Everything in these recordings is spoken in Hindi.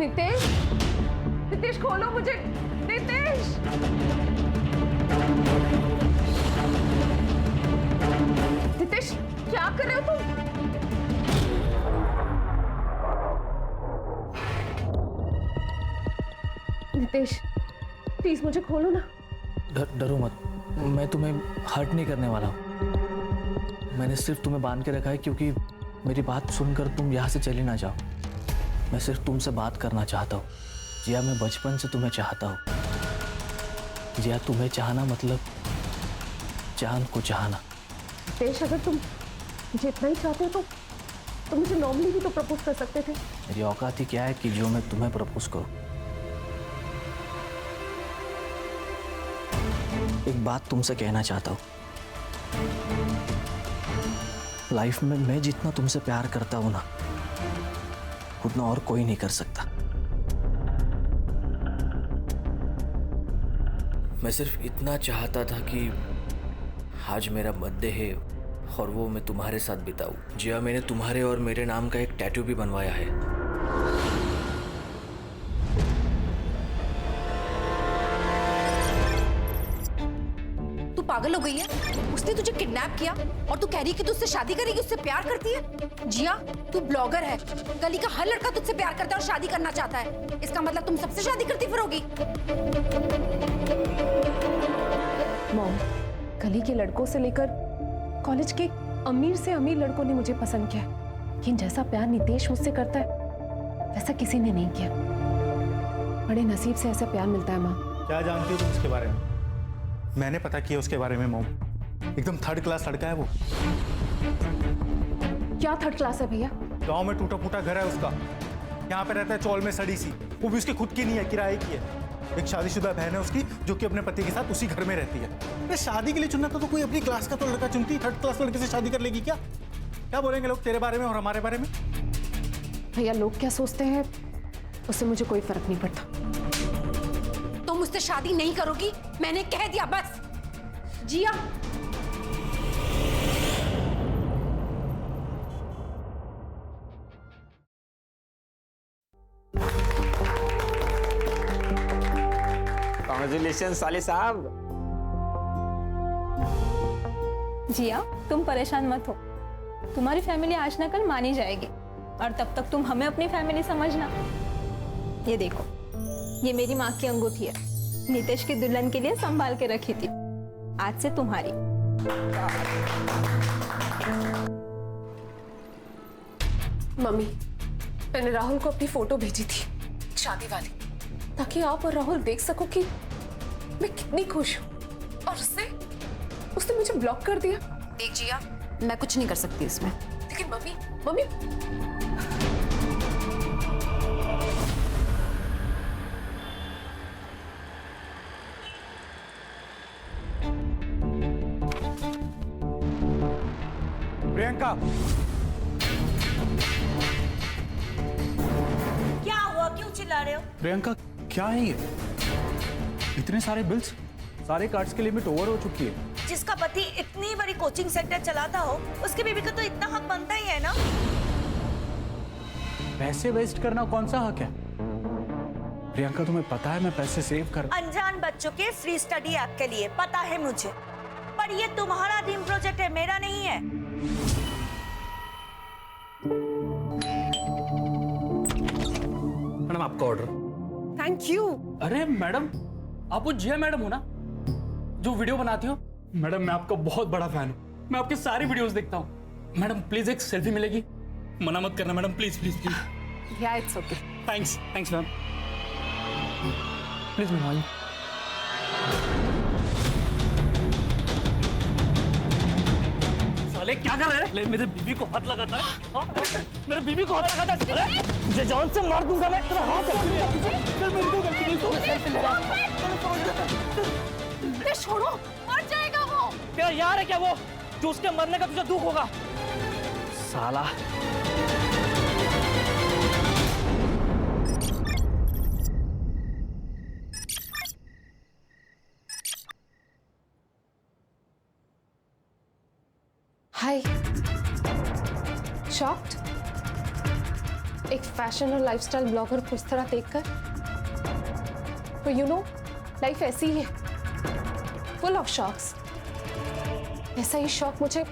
नितेश, नितेश खोलो मुझे, नितेश। नितेश क्या कर रहे हो तुम? नितेश प्लीज मुझे खोलो ना। डरो मत, मैं तुम्हें हर्ट नहीं करने वाला हूँ। मैंने सिर्फ तुम्हें बांध के रखा है क्योंकि मेरी बात सुनकर तुम यहाँ से चली ना जाओ। मैं सिर्फ तुमसे बात करना चाहता हूँ। जिया, मैं बचपन से तुम्हें चाहता हूँ। जिया, तुम्हें चाहना मतलब चांद को चाहना। नितेश अगर तुम मुझे इतना ही चाहते हो तो मुझे नॉर्मली भी तो प्रपोज कर सकते थे। मेरी औकात ही क्या है कि जो मैं तुम्हें प्रपोज करूँ। एक बात तुमसे कहना चाहता हूँ। लाइफ में मैं जितना तुमसे प्यार करता हूं ना, उतना और कोई नहीं कर सकता। मैं सिर्फ इतना चाहता था कि आज मेरा बर्थडे है और वो मैं तुम्हारे साथ बिताऊं। जिया, मैंने तुम्हारे और मेरे नाम का एक टैटू भी बनवाया है। तू पागल हो गई है? उसने तुझे किडनैप किया और तू कह रही है कि तू उससे शादी करेगी, उससे प्यार करती है? जिया, तू ब्लॉगर है, गली का हर लड़का तुझसे प्यार करता है और शादी करना चाहता है। इसका मतलब तुम सबसे शादी करती फिरोगी? मॉम, गली के लड़कों से लेकर कॉलेज के अमीर से अमीर लड़कों ने मुझे पसंद किया, लेकिन जैसा प्यार नितेश मुझसे करता है वैसा किसी ने नहीं किया। बड़े नसीब से ऐसा प्यार मिलता है। माँ, क्या जानती हो तुम उसके बारे में? मैंने पता किया उसके बारे में मॉम। एकदम थर्ड क्लास लड़का है वो। क्या थर्ड क्लास है भैया? गांव में टूटा फूटा घर है उसका, यहाँ पे रहता है चौल में सड़ी सी, वो भी उसकी खुद की नहीं है, किराए की है। एक शादीशुदा बहन है उसकी जो कि अपने पति के साथ उसी घर में रहती है। अरे शादी के लिए चुनना तो कोई अपनी क्लास का तो लड़का चुनती, थर्ड क्लास लड़के से शादी कर लेगी क्या? क्या बोलेंगे लोग तेरे बारे में और हमारे बारे में? भैया लोग क्या सोचते हैं उससे मुझे कोई फर्क नहीं पड़ता। तुम मुझसे शादी नहीं करोगी, मैंने कह दिया बस। जिया, कांग्रेचुलेशन साले साहब। जिया, तुम परेशान मत हो, तुम्हारी फैमिली आज ना कल मानी जाएगी और तब तक तुम हमें अपनी फैमिली समझना। ये देखो, ये मेरी माँ की अंगूठी है, नितेश की दुल्हन के लिए संभाल के रखी थी, आज से तुम्हारी। मम्मी, मैंने राहुल को अपनी फोटो भेजी थी शादी वाली, ताकि आप और राहुल देख सको कि मैं कितनी खुश हूँ। और उसने मुझे ब्लॉक कर दिया। देख जिया, मैं कुछ नहीं कर सकती इसमें। लेकिन मम्मी प्रियंका, क्या हुआ? क्यों चिल्ला रहे हो? प्रियंका क्या है ये? इतने सारे बिल्स, सारे कार्ड्स की लिमिट ओवर हो चुकी है। जिसका पति इतनी बड़ी कोचिंग सेंटर चलाता हो, उसकी बीवी का तो इतना हक बनता ही है ना। पैसे वेस्ट करना कौन सा हक है? प्रियंका, तुम्हें पता है मैं पैसे सेव कर। अनजान बच्चों के फ्री स्टडी ऐप के लिए पता है मुझे, पर ये तुम्हारा ड्रीम प्रोजेक्ट है, मेरा नहीं है। मैडम, आपका ऑर्डर। Thank you. अरे मैडम, आप वो जिया मैडम हो ना जो वीडियो बनाती हो? मैडम, मैं आपका बहुत बड़ा फैन हूँ, मैं आपकी सारी वीडियोस देखता हूँ। मैडम प्लीज एक सेल्फी मिलेगी? मना मत करना मैडम, प्लीज प्लीज प्लीज। या it's okay. Thanks thanks ma'am, please ma'am आइए। साले क्या कर रहे हैं? मेरे बीबी को हाथ लगाता है, हाँ? मेरे बीबी को हाथ लगाता है। मुझे जान से मार दूंगा मैं, तेरा हाथ छोड़ो, मर जाएगा वो। तेरा यार है क्या वो, जो उसके मरने का तुझे दुख होगा? साला। हाय, शॉक्ड? एक फैशन और लाइफस्टाइल ब्लॉगर को इस तरह देखकर। तो यू नो, लाइफ ऐसी ही है, फुल ऑफ शॉक्स। ऐसा ही शौक मुझे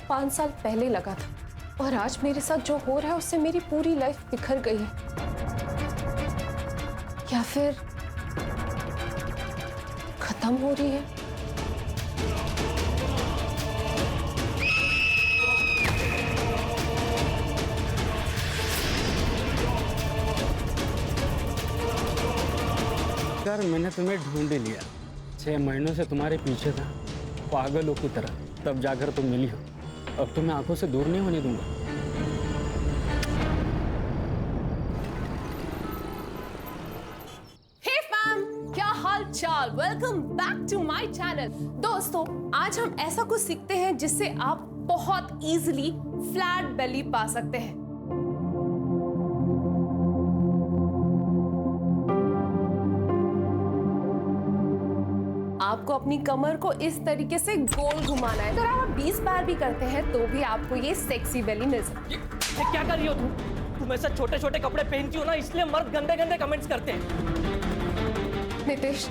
5 साल पहले लगा था, और आज मेरे साथ जो हो रहा है उससे मेरी पूरी लाइफ बिखर गई है। या फिर खत्म हो रही है। यार मैंने तुम्हें ढूंढ ही लिया। 6 महीनों से तुम्हारे पीछे था, पागलों की तरह, तब जाकर तुम मिली हो। अब तो मैं आंखों से दूर नहीं होने दूंगा। हे फैम, क्या हाल चाल। Welcome back to my channel. दोस्तों, आज हम ऐसा कुछ सीखते हैं जिससे आप बहुत इजीली फ्लैट बेली पा सकते हैं। आपको अपनी कमर को इस तरीके से गोल घुमाना है। अगर आप 20 बार भी करते हैं तो भी आपको ये सेक्सी बेली मिल सकती है। ये क्या कर रही हो तुम ऐसे छोटे छोटे कपड़े पहनती हो ना, इसलिए मर्द गंदे गंदे कमेंट्स करते हैं। नितेश,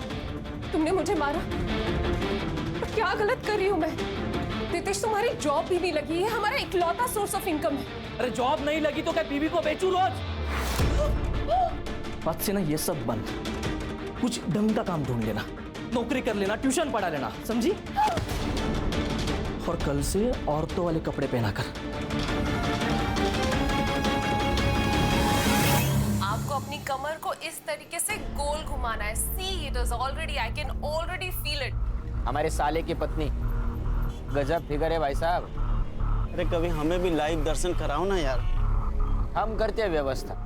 तुमने मुझे मारा, पर क्या गलत कर रही हूँ मैं? नितेश, तुम्हारी जॉब भी नहीं लगी है, हमारा इकलौता सोर्स ऑफ इनकम है। अरे जॉब नहीं लगी तो क्या बीवी को बेचूं रोज? बात से ना ये सब बंद, कुछ ढंग का काम ढूंढ लेना, नौकरी कर लेना, ट्यूशन पढ़ा लेना, समझी? और कल से औरतों वाले कपड़े पहना कर। आपको अपनी कमर को इस तरीके से गोल घुमाना है। See, it is already, I can already feel it. हमारे साले की पत्नी गजब फिगर है भाई साहब। अरे कभी हमें भी लाइव दर्शन कराओ ना यार। हम करते हैं व्यवस्था।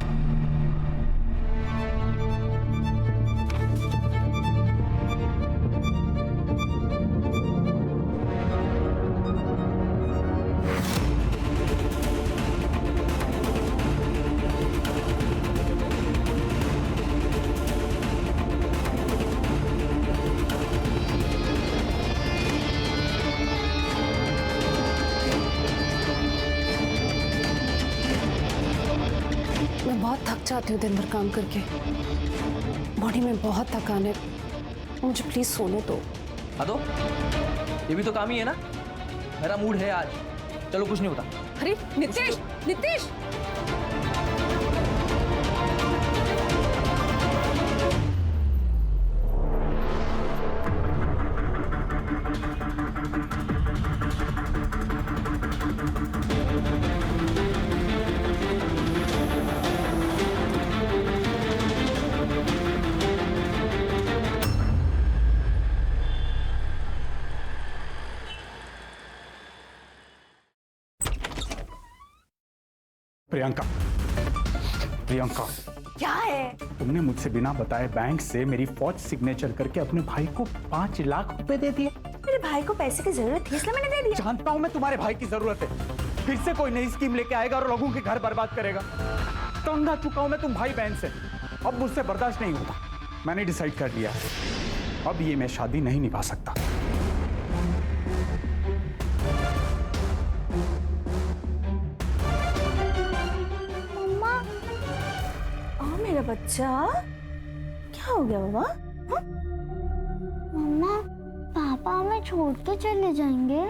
मैं बहुत थक जाती हूँ दिन भर काम करके, बॉडी में बहुत थकान है, मुझे प्लीज सोने दो। दो, ये भी तो काम ही है ना। मेरा मूड है आज, चलो कुछ नहीं होता। अरे नितेश, नितेश! प्रियंका, प्रियंका, क्या है? तुमने मुझसे बिना बताए बैंक से मेरी फौज सिग्नेचर करके अपने भाई को 5 लाख रुपए दे दिए। मेरे भाई को पैसे की जरूरत थी इसलिए मैंने दे दिया। जानता हूं मैं तुम्हारे भाई की जरूरत है। फिर से कोई नई स्कीम लेके आएगा और लोगों के घर बर्बाद करेगा। तंग आ चुका हूं मैं तुम भाई बहन से, अब मुझसे बर्दाश्त नहीं होता। मैंने डिसाइड कर लिया, अब ये मैं शादी नहीं निभा सकता। मेरा बच्चा, क्या हो गया बाबा? मम्मा, पापा हमें छोड़ के चले जाएंगे।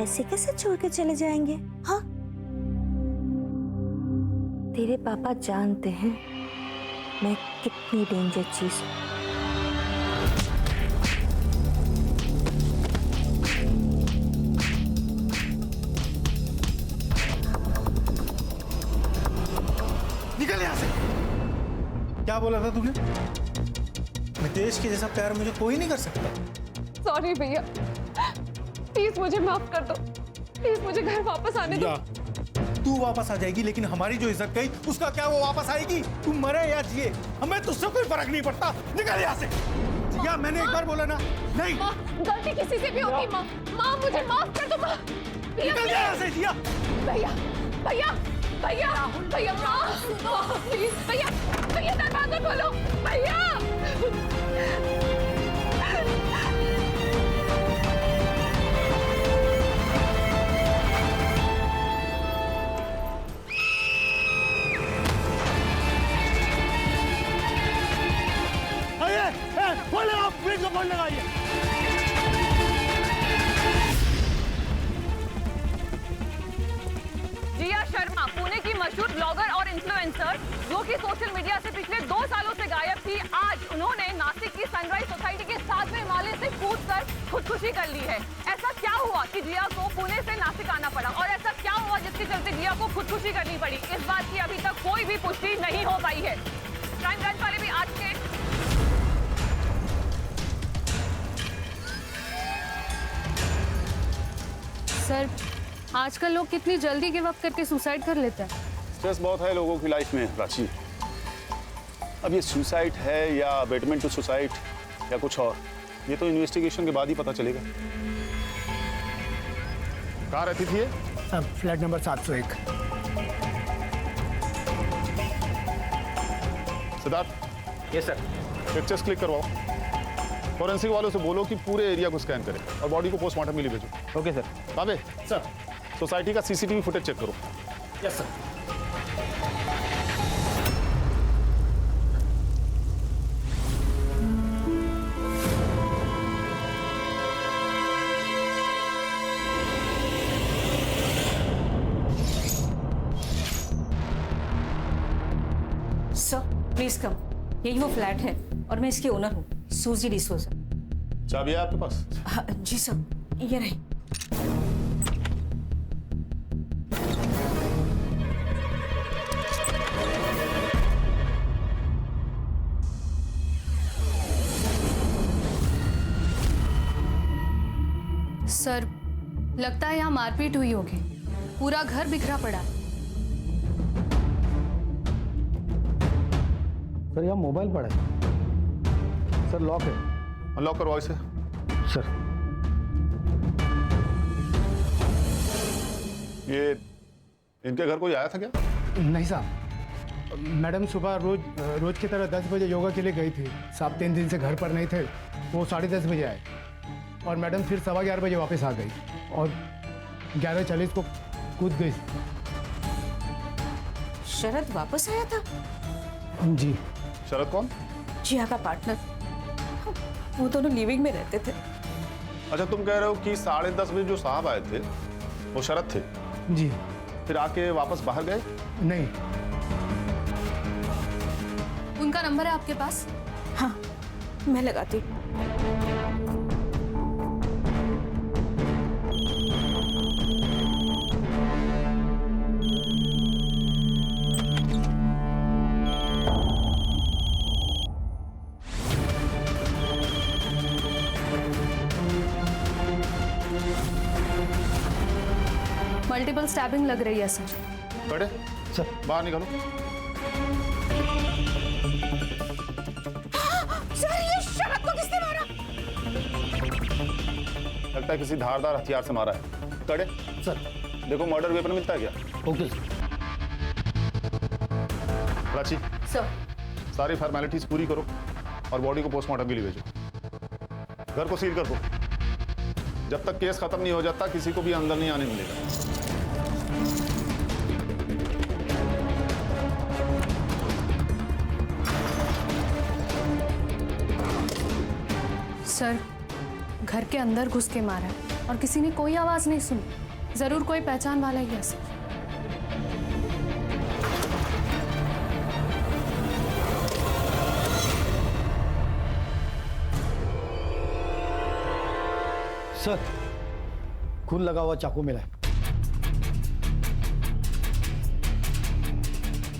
ऐसे कैसे छोड़ के चले जाएंगे? हाँ, तेरे पापा जानते हैं मैं कितनी डेंजर चीज हूँ। निकल यहाँ से। क्या बोला था तूने? नितेश के जैसा प्यार मुझे कोई नहीं कर सकता। सॉरी भैया, प्लीज मुझे माफ कर दो, प्लीज मुझे घर वापस आने दो। तू वापस आ जाएगी, लेकिन हमारी जो इज्जत गई उसका क्या वो वापस आएगी? तू मरे या जिए, हमें तुझसे कोई फर्क नहीं पड़ता। निकल यहाँ से। जिया, मैंने एक बार बोला ना। नहीं, माँ, गलती किसी से भी होगी। माँ, माँ मुझे माफ कर दो। माँ, निकल यहाँ से। जिया, भैया, भैया, भैया, भैया, माँ, प्लीज, भैया, भैया दरवाजा खोलो, भैया। ब्लॉगर और इन्फ्लुएंसर जो कि सोशल मीडिया से पिछले 2 सालों से गायब थी, आज उन्होंने नासिक की सनराइज सोसाइटी के 7वें माले से कूदकर खुदकुशी कर ली है। ऐसा क्या हुआ कि जिया को पुणे से नासिक आना पड़ा और ऐसा क्या हुआ जिसके चलते जिया को खुदकुशी करनी पड़ी? इस बात की अभी तक कोई भी पुष्टि नहीं हो पाई है। क्राइम ब्रांच वाले भी आज के सर, आजकल लोग कितनी जल्दी गिव अप करके सुसाइड कर लेते हैं। स्ट्रेस बहुत है लोगों की लाइफ में प्राची। अब ये सुसाइड है या अबेटमेंट टू सुसाइड या कुछ और, ये तो इन्वेस्टिगेशन के बाद ही पता चलेगा। कहाँ रहती थी ये? Flat number 701। Siddharth. Yes sir. Pictures click करवाओ। फॉरेंसिक वालों से बोलो कि पूरे एरिया को स्कैन करें और बॉडी को पोस्टमार्टम के लिए भेजो। Okay sir. काबे सर, सोसाइटी का सीसीटीवी फुटेज चेक करो। Yes sir. Sir please come, यही वो फ्लैट है और मैं इसकी ओनर हूँ, सूजी डिसोजा। चाबी है आपके पास? हाँ, जी सर, ये रही। सर, लगता है यहाँ मारपीट हुई होगी। पूरा घर बिखरा पड़ा है। सर यहाँ मोबाइल पड़ा है। सर लॉक है। अनलॉक करवाओ इसे। सर ये इनके घर कोई आया था क्या? नहीं साहब, मैडम सुबह रोज की तरह 10 बजे योगा के लिए गई थी। साहब 3 दिन से घर पर नहीं थे, वो 10:30 बजे आए और मैडम फिर 11:15 बजे वापस आ गई और 11:40 को कूद गई। शरद वापस आया था? जी। शरद कौन? जिया का पार्टनर। वो दोनों लिविंग में रहते थे। अच्छा, तुम कह रहे हो कि 10:30 बजे जो साहब आए थे वो शरद थे? जी। फिर आके वापस बाहर गए? नहीं। उनका नंबर है आपके पास? हाँ, मैं लगाती। मल्टीपल स्टैबिंग लग रही है सर। बड़े सर बाहर निकालो। सर ये शरद को किसने मारा? लगता है किसी धारदार हथियार से मारा है। कड़े सर। देखो मर्डर वेपन मिलता है क्या? Okay sir. प्राची सर, सारी फॉर्मेलिटीज पूरी करो और बॉडी को पोस्टमार्टम के लिए भेजो। घर को सील कर दो। जब तक केस खत्म नहीं हो जाता किसी को भी अंदर नहीं आने मिलेगा। सर, घर के अंदर घुस के मारा है और किसी ने कोई आवाज नहीं सुनी। जरूर कोई पहचान वाला ही है सर। सर, खून लगा हुआ चाकू मिला है।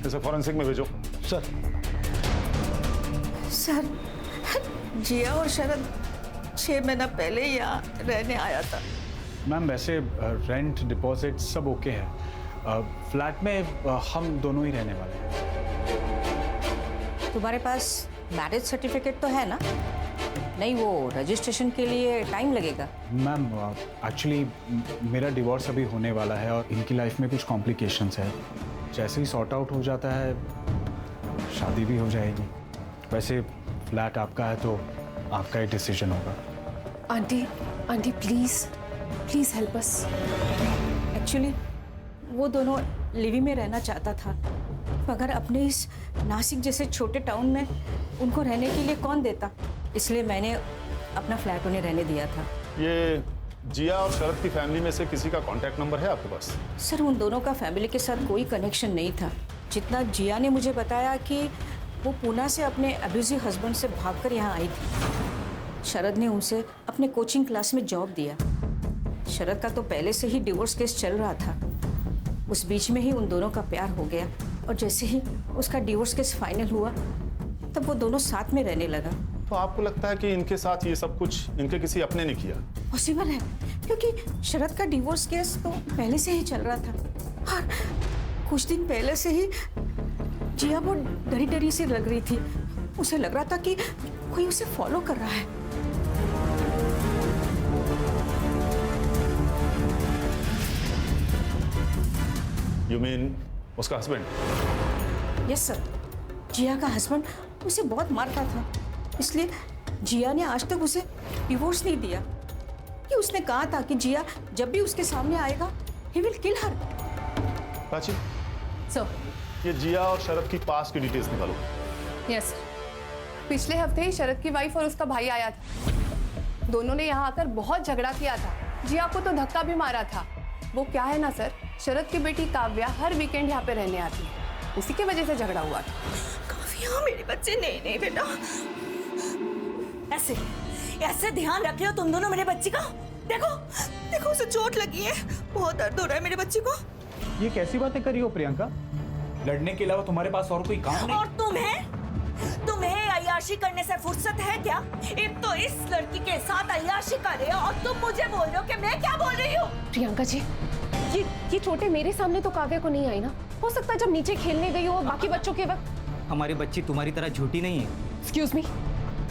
इसे फॉरेंसिक में भेजो। सर। सर जिया और शरद 6 महीना पहले यहाँ रहने आया था। मैम वैसे रेंट डिपॉजिट सब ओके है। फ्लैट में हम दोनों ही रहने वाले हैं। तुम्हारे पास मैरिज सर्टिफिकेट तो है ना? नहीं, वो रजिस्ट्रेशन के लिए टाइम लगेगा। मैम एक्चुअली मेरा डिवोर्स अभी होने वाला है और इनकी लाइफ में कुछ कॉम्प्लिकेशंस है। जैसे ही सॉर्ट आउट हो जाता है शादी भी हो जाएगी। वैसे फ्लैट आपका है तो आपका ही डिसीजन होगा। Aunty, aunty please please help us. Actually वो दोनों लिवी में रहना चाहता था, मगर अपने इस नासिक जैसे छोटे टाउन में उनको रहने के लिए कौन देता, इसलिए मैंने अपना फ्लैट उन्हें रहने दिया था। ये जिया और शरद की फैमिली में से किसी का कांटेक्ट नंबर है आपके पास? सर उन दोनों का फैमिली के साथ कोई कनेक्शन नहीं था। जितना जिया ने मुझे बताया कि वो पूना से अपने अब्यूजिव हस्बैंड से भागकर यहाँ आई थी। शरद ने उनसे अपने कोचिंग क्लास में जॉब दिया। शरद का तो पहले से ही डिवोर्स केस चल रहा था। उस बीच में ही उन दोनों का प्यार हो गया और जैसे ही उसका डिवोर्स केस फाइनल हुआ तब वो दोनों साथ में रहने लगा। तो आपको लगता है कि इनके साथ ये सब कुछ इनके किसी अपने ने किया? पॉसिबल है, क्योंकि शरद का डिवोर्स केस तो पहले से ही चल रहा था और कुछ दिन पहले से ही जिया वो डरी डरी सी लग रही थी। उसे लग रहा था कि कोई उसे फॉलो कर रहा है। You mean उसका हस्बैंड? यस सर, जिया का हस्बैंड उसे बहुत मारता था, इसलिए जिया ने आज तक उसे डिवोर्स नहीं दिया। कि उसने कहा था कि जिया जब भी उसके सामने आएगा he will kill her. Prachi, sir, ये जिया और शरद की पास की डिटेल्स निकालो। यस, पिछले हफ्ते ही शरद की वाइफ और उसका भाई आया था। दोनों ने यहाँ आकर बहुत झगड़ा किया था। जिया को तो धक्का भी मारा था। वो क्या है ना सर, शरद की बेटी काव्या हर वीकेंड यहाँ पे रहने आती है, उसी की वजह से झगड़ा हुआ था। काव्या मेरे बच्चे, नहीं नहीं बेटा, ऐसे ऐसे ध्यान रख रहे हो तुम दोनों मेरे बच्चे का। देखो देखो उसे चोट लगी है, बहुत दर्द हो रहा है मेरे बच्चे को। ये कैसी बातें कर रही हो प्रियंका? लड़ने के अलावा तुम्हारे पास और कोई काम नहीं? और तुम्हें अय्याशी करने से फुर्सत है क्या? एक तो इस लड़की के साथ अय्याशी कर रहे हो और तुम मुझे बोल रहे हो कि मैं क्या बोल रही हूँ? प्रियंका जी, ये चोटें मेरे सामने तो काव्या को नहीं आई ना। हो सकता है जब नीचे खेलने गई हो बाकी बच्चों के वक्त। हमारी बच्ची तुम्हारी तरह झूठी नहीं है। एक्सक्यूज मी,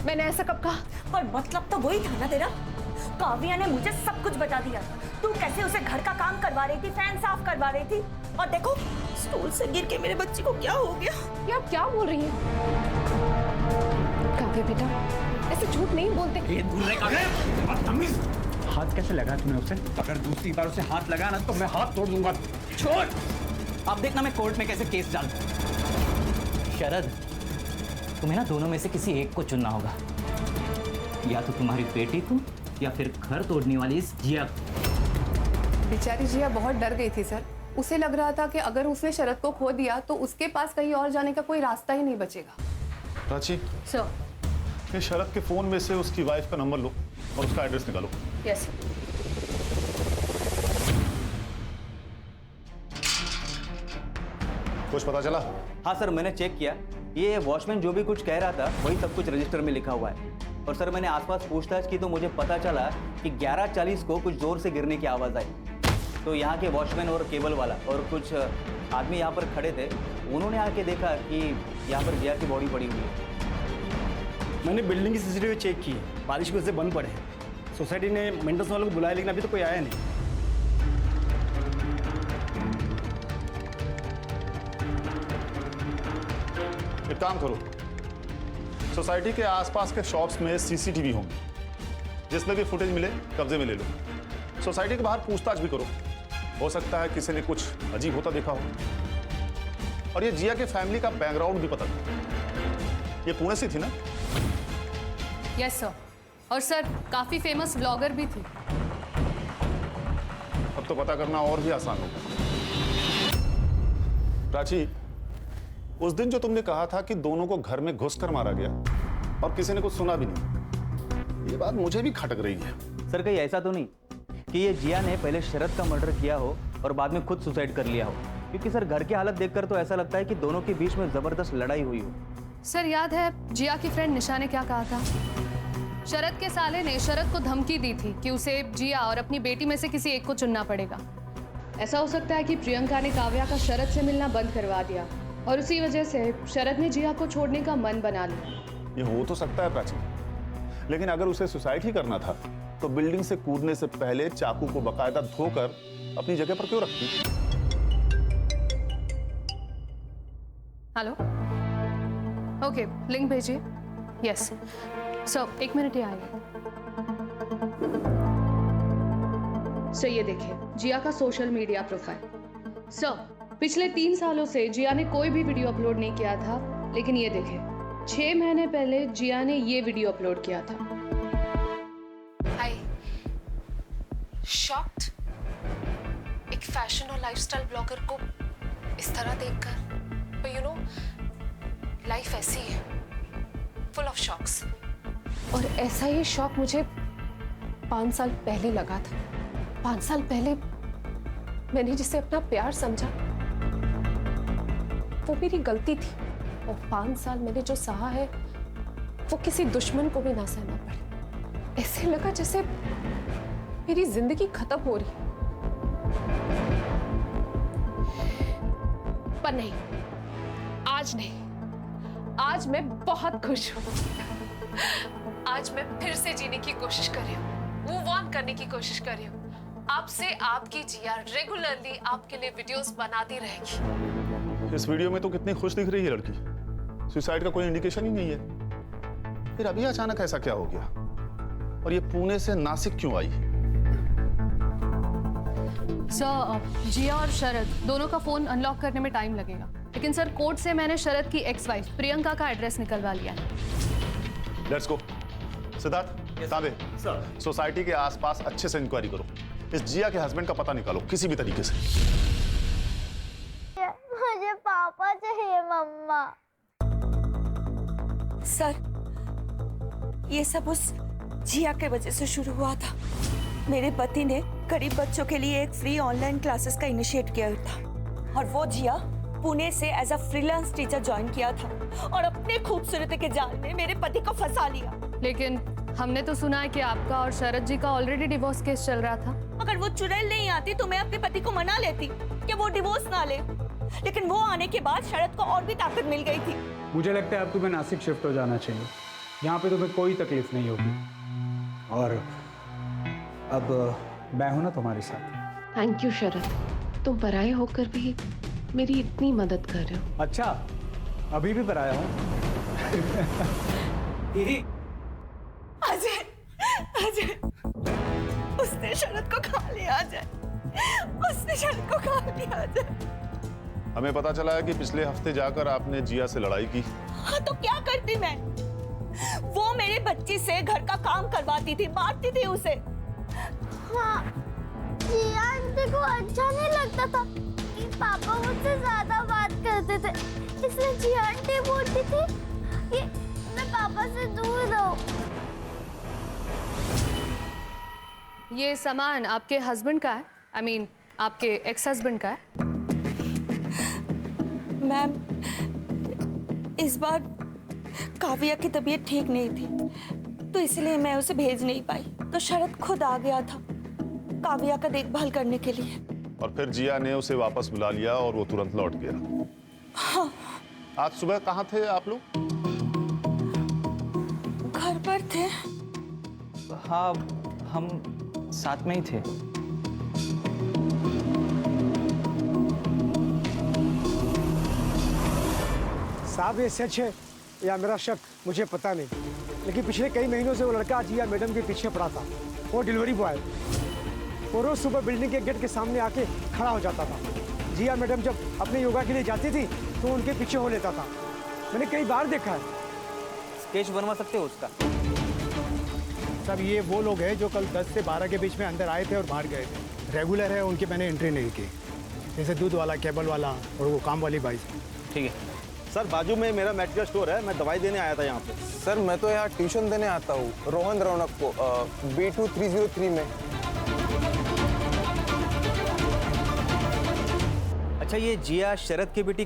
मैंने ऐसा कब कहा? पर मतलब तो वही था ना तेरा। काव्या ने मुझे सब कुछ बता दिया। तू कैसे उसे घर का काम करवा रही थी, फैन साफ करवा रही थी, और देखो स्टूल से गिर के मेरे बच्चे को क्या हो गया। ये आप क्या बोल रही हैं? काव्या बेटा, ऐसे झूठ नहीं बोलते। हाथ कैसे लगा तुम्हें उसे? अगर दूसरी बार उसे हाथ लगा ना तो मैं हाथ तोड़ दूंगा। छोड़। अब देखना मैं कोर्ट में कैसे केस डालता हूं। शरद, तुम्हें ना दोनों में से किसी एक को चुनना होगा। या तो तुम्हारी बेटी को या फिर घर तोड़ने वाली इस जिया। बेचारी जिया बहुत डर गई थी सर। उसे लग रहा था कि अगर उसने शरद को खो दिया तो उसके पास कहीं और जाने का कोई रास्ता ही नहीं बचेगा। प्राची, सर, ये शरद के फोन में से उसकी वाइफ का नंबर लो और उसका एड्रेस निकालो। Yes sir. कुछ पता चला? हाँ सर, मैंने चेक किया। ये वॉचमैन जो भी कुछ कह रहा था वही सब कुछ रजिस्टर में लिखा हुआ है। और सर, मैंने आसपास पूछताछ की तो मुझे पता चला कि 11:40 को कुछ जोर से गिरने की आवाज़ आई। तो यहाँ के वॉचमैन और केबल वाला और कुछ आदमी यहाँ पर खड़े थे। उन्होंने आके देखा कि यहाँ पर जिया की बॉडी पड़ी हुई है। मैंने बिल्डिंग की सीसीटीवी चेक की है, बारिश की वजह से बंद पड़े हैं। सोसाइटी ने मेंटेनेंस वालों को बुलाया लेकिन अभी तो कोई आया नहीं। एक काम करो, सोसाइटी के आसपास के शॉप्स में सीसीटीवी होंगे, जिसमें भी फुटेज मिले कब्जे में ले लो। सोसाइटी के बाहर पूछताछ भी करो, हो सकता है किसी ने कुछ अजीब होता देखा हो। और ये जिया के फैमिली का बैकग्राउंड भी पता करो। ये पुणे से थी ना? Yes sir. और सर, काफी फेमस ब्लॉगर भी थी। अब तो पता करना और भी आसान होगा। प्राची, उस दिन जो तुमने कहा था कि दोनों को घर में घुसकर मारा गया और किसी ने कुछ सुना भी नहीं, ये बात मुझे भी खटक रही है। सर, कहीं ऐसा तो नहीं कि ये जिया ने पहले शरद का मर्डर किया हो और बाद में खुद सुसाइड कर लिया हो? क्योंकि सर, घर की हालत देखकर तो ऐसा लगता है कि दोनों के बीच में जबरदस्त लड़ाई हुई हो। सर, याद है जिया की फ्रेंड निशा ने क्या कहा था? शरद के साले ने शरद को धमकी दी थी कि उसे जिया और अपनी बेटी में से किसी एक को चुनना पड़ेगा। ऐसा हो सकता है कि प्रियंका ने काव्या का शरद से मिलना बंद करवा दिया और उसी वजह से शरद ने जिया को छोड़ने का मन बना लिया। ये हो तो सकता है प्राची, लेकिन अगर उसे सुसाइड ही करना था तो बिल्डिंग से कूदने से पहले चाकू को बकायदा धोकर अपनी जगह पर क्यों रखती? हेलो, ओके, लिंक भेजिए। यस सर, 1 मिनट ही आएगा। सर, ये देखिए जिया का सोशल मीडिया प्रोफाइल। सर, पिछले 3 सालों से जिया ने कोई भी वीडियो अपलोड नहीं किया था, लेकिन ये देखिए 6 महीने पहले जिया ने ये वीडियो अपलोड किया था। शॉक्ड, एक फैशन और लाइफस्टाइल ब्लॉगर को इस तरह देखकर। लाइफ ऐसी है, फुल ऑफ शॉक्स। और ऐसा ही शॉक मुझे 5 साल पहले लगा था। 5 साल पहले मैंने जिसे अपना प्यार समझा वो मेरी गलती थी, और 5 साल मैंने जो सहा है वो किसी दुश्मन को भी ना सहना पड़े। ऐसे लगा जैसे मेरी जिंदगी खत्म हो रही। पर नहीं, आज नहीं, आज मैं बहुत खुश हूं। आज मैं फिर से जीने की कोशिश कर रही हूँ, मूव ऑन करने की कोशिश कर रही हूँ। आपसे आपकी जिया रेगुलरली आपके लिए वीडियोस बनाती रहेगी। इस वीडियो में तो कितनी खुश दिख रही है लड़की, सुसाइड का कोई इंडिकेशन ही नहीं है। फिर अभी अचानक ऐसा क्या हो गया, और ये पुणे से नासिक क्यों आई? सर, जिया और शरद दोनों का फोन अनलॉक करने में टाइम लगेगा, लेकिन सर कोर्ट से मैंने शरद की एक्स वाइफ प्रियंका का एड्रेस निकलवा लिया है। Let's go. सिद्धार्थ, ताबे सोसाइटी के आसपास अच्छे से इंक्वायरी करो। इस जिया के हस्बैंड का पता निकालो किसी भी तरीके से। मुझे पापा चाहिए मम्मा। सर, ये सब उस जिया के वजह से शुरू हुआ था। मेरे पति ने गरीब बच्चों के लिए एक फ्री ऑनलाइन क्लासेस का इनिशिएट किया था, और वो जिया पुणे से as a freelance teacher join किया था और अपने खूबसूरती के जाल में मेरे पति को फंसा लिया। लेकिन हमने तो सुना है कि आपका और शरद जी का ऑलरेडी डिवोर्स केस चल रहा था। अगर वो चुड़ैल नहीं आती तो मैं अपने पति को मना लेती कि वो डिवोर्स ना ले, लेकिन वो आने के बाद शरद को और भी ताकत मिल गई थी। मुझे लगता है अब तुम्हें नासिक शिफ्ट हो जाना चाहिए। यहाँ पे तुम्हें कोई तकलीफ नहीं होगी, और अब मैं हूं ना तुम्हारे साथ। थैंक यू शरद, तुम पराये होकर भी मेरी इतनी मदद कर रहे हो। अच्छा, अभी भी पराया हूँ। अजय, अजय, उसने शरद को खा लिया। अजय, उसने शरद को खा लिया। अजय, हमें पता चला है कि पिछले हफ्ते जाकर आपने जिया से लड़ाई की। हाँ, तो क्या करती मैं? वो मेरे बच्ची से घर का काम करवाती थी, मारती थी उसे। हाँ, जिया आंटी को अच्छा नहीं लगता था कि पापा मुझसे ज्यादा बात करते थे, इसलिए जिया आंटी बोलती थी कि मैं पापा से दूर रहूं। ये सामान आपके हस्बैंड का है? I mean, आपके एक्स हस्बैंड का है? मैम, इस बार काव्या की तबीयत ठीक नहीं थी, तो इसलिए मैं उसे भेज नहीं पाई। तो शरद खुद आ गया था काव्या का देखभाल करने के लिए। और फिर जिया ने उसे वापस बुला लिया और वो तुरंत लौट गया। हाँ। आज सुबह कहाँ थे आप लोग? घर पर थे। हाँ, हम साथ में ही थे। साहब, ये सच है या मेरा शक मुझे पता नहीं, लेकिन पिछले कई महीनों से वो लड़का जिया मैडम के पीछे पड़ा था। वो डिलीवरी बॉय, वो रोज सुबह बिल्डिंग के गेट के सामने आके खड़ा हो जाता था। जिया मैडम जब अपने योगा के लिए जाती थी तो उनके पीछे हो लेता था। मैंने कई बार देखा है। स्केच बनवा सकते हो उसका? सब ये वो लोग हैं जो कल 10 से 12 के बीच में अंदर आए थे और बाहर गए थे। रेगुलर है, उनकी मैंने एंट्री नहीं की। जैसे दूध वाला, केबल वाला और वो काम वाली बाई। ठीक है सर, बाजू में मेरा मेडिकल स्टोर है, मैं दवाई देने आया था यहाँ पे। सर, मैं तो यहाँ ट्यूशन देने आता हूँ रोहन रौनक को B2 303 में। अच्छा, ये जिया शरद की बेटी